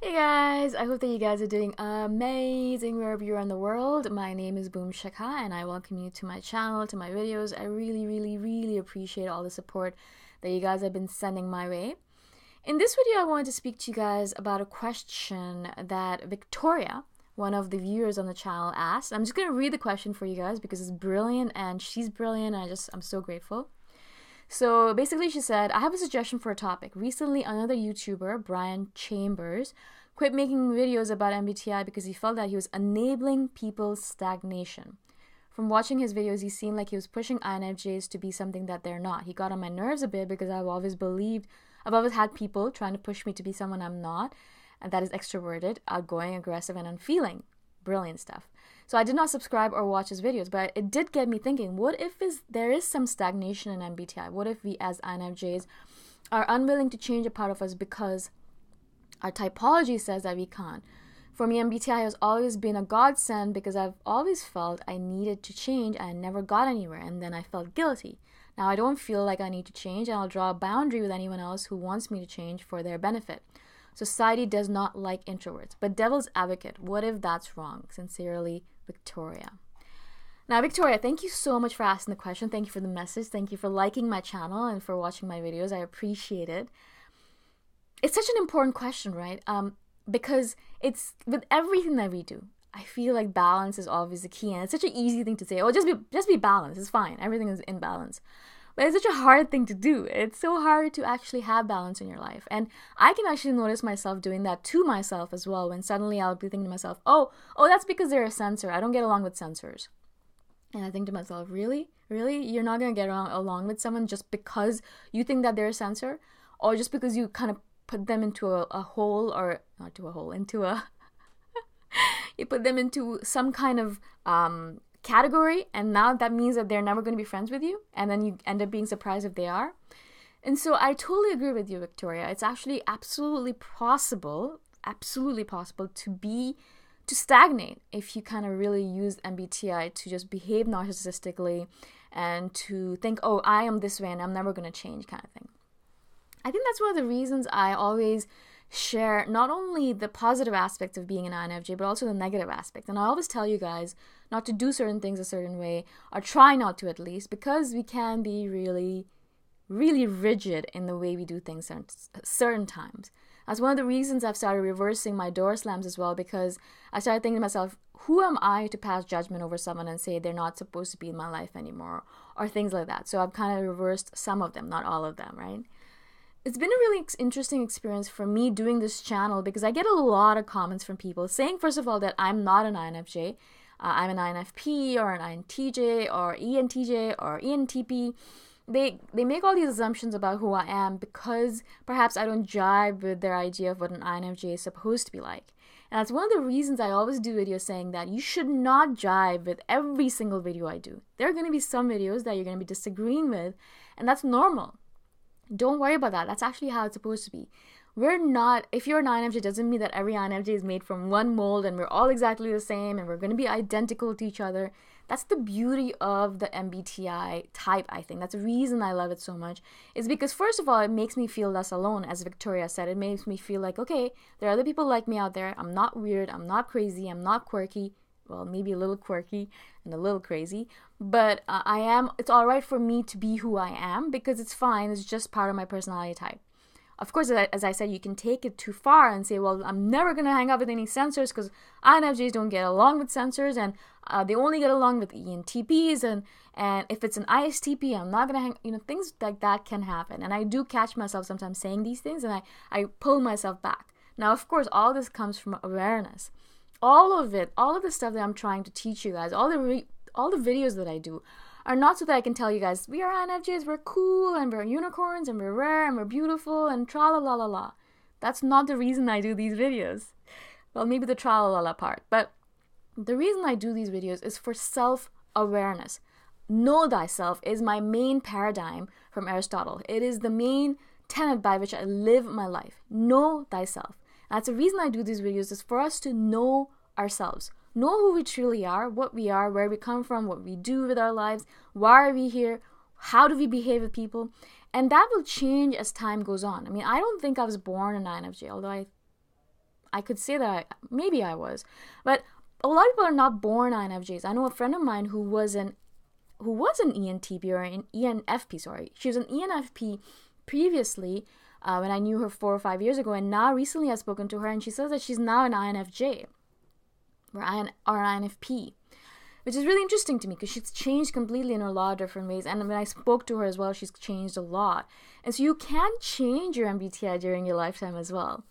Hey guys, I hope that you guys are doing amazing wherever you are in the world. My name is Shikha and I welcome you to my channel, to my videos. I really appreciate all the support that you guys have been sending my way. In this video, I wanted to speak to you guys about a question that Victoria, one of the viewers on the channel, asked. I'm just going to read the question for you guys because it's brilliant and she's brilliant and I'm so grateful. So basically she said, I have a suggestion for a topic. Recently, another YouTuber, Brian Chambers, quit making videos about MBTI because he felt that he was enabling people's stagnation. From watching his videos, he seemed like he was pushing INFJs to be something that they're not. He got on my nerves a bit because I've always had people trying to push me to be someone I'm not, and that is extroverted, outgoing, aggressive, and unfeeling. Brilliant stuff. So I did not subscribe or watch his videos, but it did get me thinking, what if there is some stagnation in MBTI? What if we as INFJs are unwilling to change a part of us because our typology says that we can't? For me, MBTI has always been a godsend because I've always felt I needed to change and I never got anywhere, and then I felt guilty. Now I don't feel like I need to change, and I'll draw a boundary with anyone else who wants me to change for their benefit. Society does not like introverts, but devil's advocate, what if that's wrong? Sincerely, Victoria. Now, Victoria, thank you so much for asking the question. Thank you for the message. Thank you for liking my channel and for watching my videos. I appreciate it. It's such an important question, right? Because it's with everything that we do. I feel like balance is always the key, and it's such an easy thing to say. Oh, just be balanced. It's fine. Everything is in balance. But it's such a hard thing to do. It's so hard to actually have balance in your life. And I can actually notice myself doing that to myself as well, when suddenly I'll be thinking to myself, oh, that's because they're a censor. I don't get along with censors. And I think to myself, really? You're not going to get along with someone just because you think that they're a censor? Or just because you kind of put them into a hole, or not to a hole, you put them into some kind of category, and now that means that they're never going to be friends with you, and then you end up being surprised if they are. And so I totally agree with you, Victoria. It's actually absolutely possible to stagnate if you kind of really use MBTI to just behave narcissistically and to think, oh, I am this way and I'm never going to change, kind of thing. I think that's one of the reasons I always share not only the positive aspects of being an INFJ, but also the negative aspects. And I always tell you guys not to do certain things a certain way, or try not to at least, because we can be really rigid in the way we do things certain times. That's one of the reasons I've started reversing my door slams as well, because I started thinking to myself, who am I to pass judgment over someone and say they're not supposed to be in my life anymore, or things like that. So I've kind of reversed some of them, not all of them, right? It's been a really interesting experience for me doing this channel, because I get a lot of comments from people saying, first of all, that I'm not an INFJ. I'm an INFP or an INTJ or ENTJ or ENTP. They make all these assumptions about who I am because perhaps I don't jive with their idea of what an INFJ is supposed to be like. And that's one of the reasons I always do videos saying that you should not jive with every single video I do. There are going to be some videos that you're going to be disagreeing with, and that's normal. Don't worry about that. That's actually how it's supposed to be. If you're an INFJ, doesn't mean that every INFJ is made from one mold and we're all exactly the same and we're going to be identical to each other. That's the beauty of the MBTI type, I think. That's the reason I love it so much. Is because, first of all, it makes me feel less alone. As Victoria said, it makes me feel like, okay, there are other people like me out there. I'm not weird. I'm not crazy. I'm not quirky. Well, maybe a little quirky and a little crazy, but it's all right for me to be who I am, because it's fine. It's just part of my personality type. Of course, as I said, you can take it too far and say, well, I'm never going to hang out with any censors because INFJs don't get along with censors, and they only get along with ENTPs, and if it's an ISTP, I'm not going to hang, things like that can happen. And I do catch myself sometimes saying these things, and I pull myself back. Now, of course, all this comes from awareness. All of the stuff that I'm trying to teach you guys, all the videos that I do are not so that I can tell you guys, we are INFJs, we're cool, and we're unicorns, and we're rare, and we're beautiful, and tra-la-la-la-la. That's not the reason I do these videos. Well, maybe the tra-la-la-la part, but the reason I do these videos is for self-awareness. Know thyself is my main paradigm from Aristotle. It is the main tenet by which I live my life. Know thyself. That's the reason I do these videos, is for us to know ourselves. Know who we truly are, what we are, where we come from, what we do with our lives, why are we here, how do we behave with people, and that will change as time goes on. I mean, I don't think I was born an INFJ, although I could say that maybe I was. But a lot of people are not born INFJs. I know a friend of mine who was an ENTP or an ENFP, sorry. She was an ENFP previously when I knew her 4 or 5 years ago, and now recently I've spoken to her and she says that she's now an INFJ or INFP, which is really interesting to me because she's changed completely in a lot of different ways. And when I spoke to her as well, she's changed a lot. And so you can change your MBTI during your lifetime as well.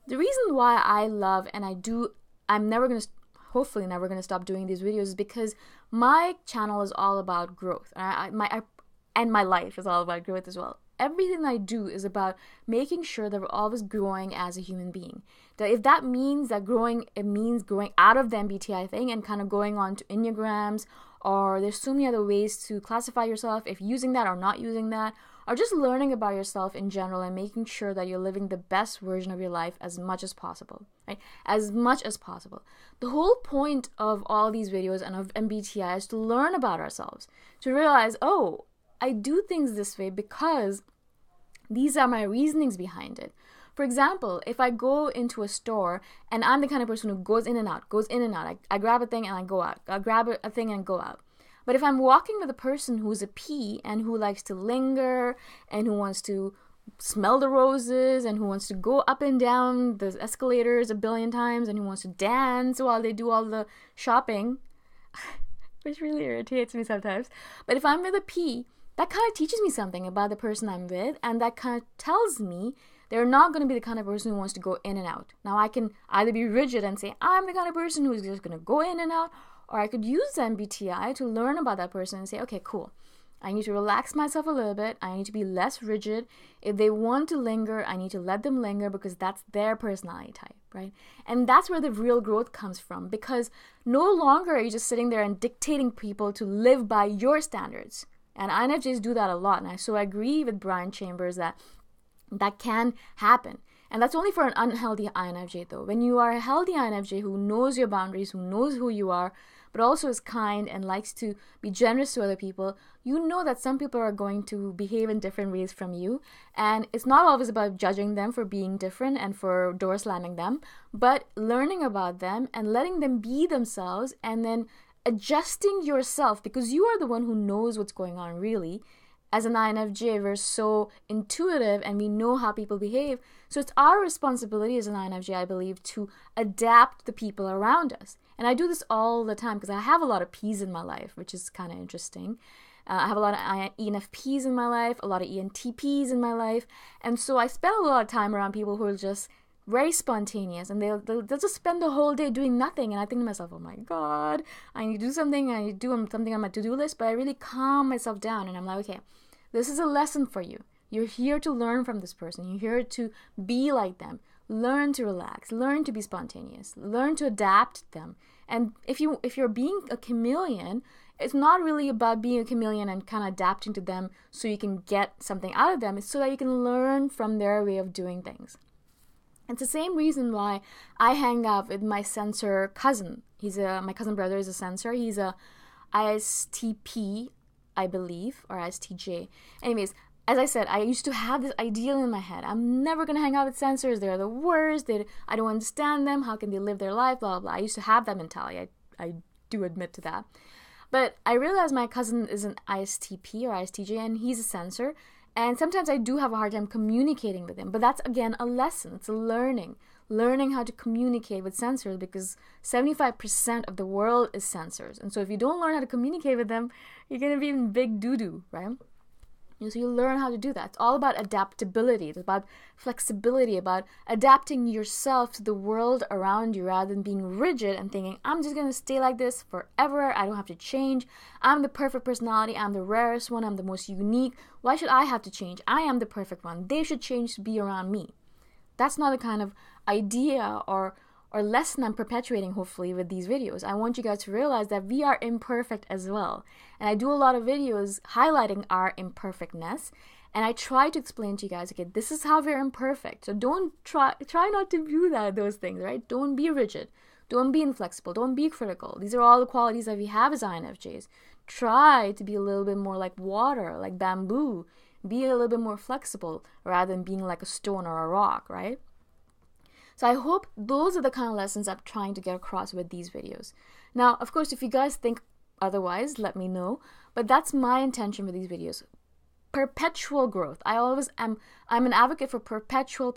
The reason why I love, and I'm hopefully never going to stop doing these videos, is because my channel is all about growth. And my life is all about growth as well. Everything I do is about making sure that we're always growing as a human being. That if that means that growing, it means growing out of the MBTI thing and kind of going on to Enneagrams, or there's so many other ways to classify yourself, if using that or not using that, or just learning about yourself in general and making sure that you're living the best version of your life as much as possible, right? As much as possible. The whole point of all these videos and of MBTI is to learn about ourselves, to realize, oh, I do things this way because these are my reasonings behind it. For example, if I go into a store and I'm the kind of person who goes in and out. I grab a thing and I go out. I grab a thing and go out. But if I'm walking with a person who's a P and who likes to linger and who wants to smell the roses and who wants to go up and down the escalators a billion times and who wants to dance while they do all the shopping, which really irritates me sometimes. But if I'm with a P, that kind of teaches me something about the person I'm with, and that kind of tells me they're not going to be the kind of person who wants to go in and out. Now, I can either be rigid and say, I'm the kind of person who's just going to go in and out, or I could use the MBTI to learn about that person and say, okay, cool. I need to relax myself a little bit. I need to be less rigid. If they want to linger, I need to let them linger because that's their personality type, right? And that's where the real growth comes from, because no longer are you just sitting there and dictating people to live by your standards. And INFJs do that a lot. And so I agree with Brian Chambers that can happen. And that's only for an unhealthy INFJ though. When you are a healthy INFJ who knows your boundaries, who knows who you are, but also is kind and likes to be generous to other people, you know that some people are going to behave in different ways from you. And it's not always about judging them for being different and for door slamming them, but learning about them and letting them be themselves and then adjusting yourself, because you are the one who knows what's going on really. As an INFJ, we're so intuitive and we know how people behave. So it's our responsibility as an INFJ, I believe, to adapt the people around us. And I do this all the time because I have a lot of P's in my life, which is kind of interesting. I have a lot of ENFPs in my life, a lot of ENTPs in my life. And so I spend a lot of time around people who are just very spontaneous, and they'll just spend the whole day doing nothing. And I think to myself, oh my God, I need to do something. I need to do something on my to-do list. But I really calm myself down and I'm like, okay, this is a lesson for you. You're here to learn from this person. You're here to be like them. Learn to relax. Learn to be spontaneous. Learn to adapt them. And if you're being a chameleon, it's not really about being a chameleon and kind of adapting to them so you can get something out of them. It's so that you can learn from their way of doing things. It's the same reason why I hang out with my sensor cousin. My cousin brother is a sensor. He's a ISTP, I believe, or ISTJ. Anyways, as I said, I used to have this ideal in my head. I'm never going to hang out with sensors. They're the worst. I don't understand them. How can they live their life? Blah, blah, blah. I used to have that mentality. I do admit to that. But I realized my cousin is an ISTP or ISTJ, and he's a sensor. And sometimes I do have a hard time communicating with him. But that's, again, a lesson. It's a learning how to communicate with sensors, because 75% of the world is sensors. And so if you don't learn how to communicate with them, you're going to be in big doo-doo, right? So you learn how to do that. It's all about adaptability. It's about flexibility, about adapting yourself to the world around you rather than being rigid and thinking, I'm just going to stay like this forever. I don't have to change. I'm the perfect personality. I'm the rarest one. I'm the most unique. Why should I have to change? I am the perfect one. They should change to be around me. That's not the kind of idea or lesson I'm perpetuating, hopefully, with these videos. I want you guys to realize that we are imperfect as well. And I do a lot of videos highlighting our imperfectness. And I try to explain to you guys, okay, this is how we're imperfect. So don't try not to do those things, right? Don't be rigid. Don't be inflexible. Don't be critical. These are all the qualities that we have as INFJs. Try to be a little bit more like water, like bamboo. Be a little bit more flexible rather than being like a stone or a rock, right? So I hope those are the kind of lessons I'm trying to get across with these videos. Now, of course, if you guys think otherwise, let me know. But that's my intention with these videos. Perpetual growth. I'm an advocate for perpetual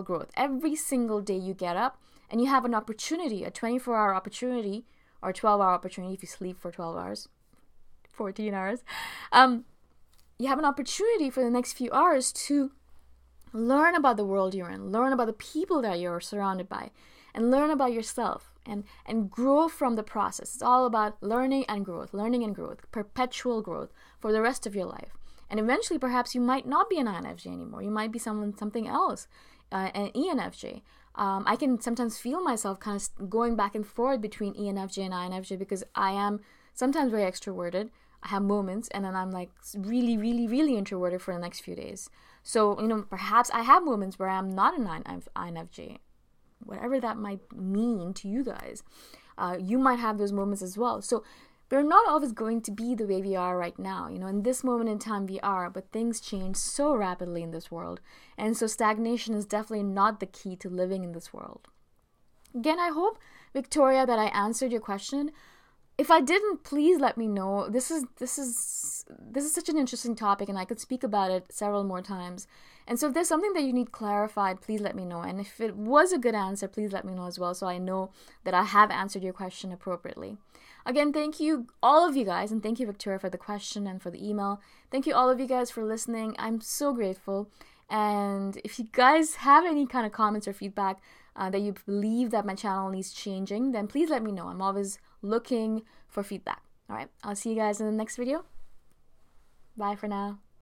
growth. Every single day you get up and you have an opportunity, a 24-hour opportunity or 12-hour opportunity if you sleep for 12 hours, 14 hours. You have an opportunity for the next few hours to learn about the world you're in, learn about the people that you're surrounded by, and learn about yourself and grow from the process. It's all about learning and growth, perpetual growth for the rest of your life. And eventually, perhaps you might not be an INFJ anymore. You might be something else, an ENFJ. I can sometimes feel myself kind of going back and forth between ENFJ and INFJ because I am sometimes very extroverted. I have moments, and then I'm like really, really, really introverted for the next few days. So, perhaps I have moments where I'm not an INFJ, whatever that might mean to you guys. You might have those moments as well. So we're not always going to be the way we are right now. In this moment in time we are, but things change so rapidly in this world. And so stagnation is definitely not the key to living in this world. Again, I hope, Victoria, that I answered your question. If I didn't, please let me know. This is such an interesting topic, and I could speak about it several more times. And so if there's something that you need clarified, please let me know. And if it was a good answer, please let me know as well, so I know that I have answered your question appropriately. Again, thank you, all of you guys, and thank you, Victoria, for the question and for the email. Thank you, all of you guys, for listening. I'm so grateful. And if you guys have any kind of comments or feedback that you believe that my channel needs changing, then please let me know. I'm always looking for feedback. All right, I'll see you guys in the next video. Bye for now.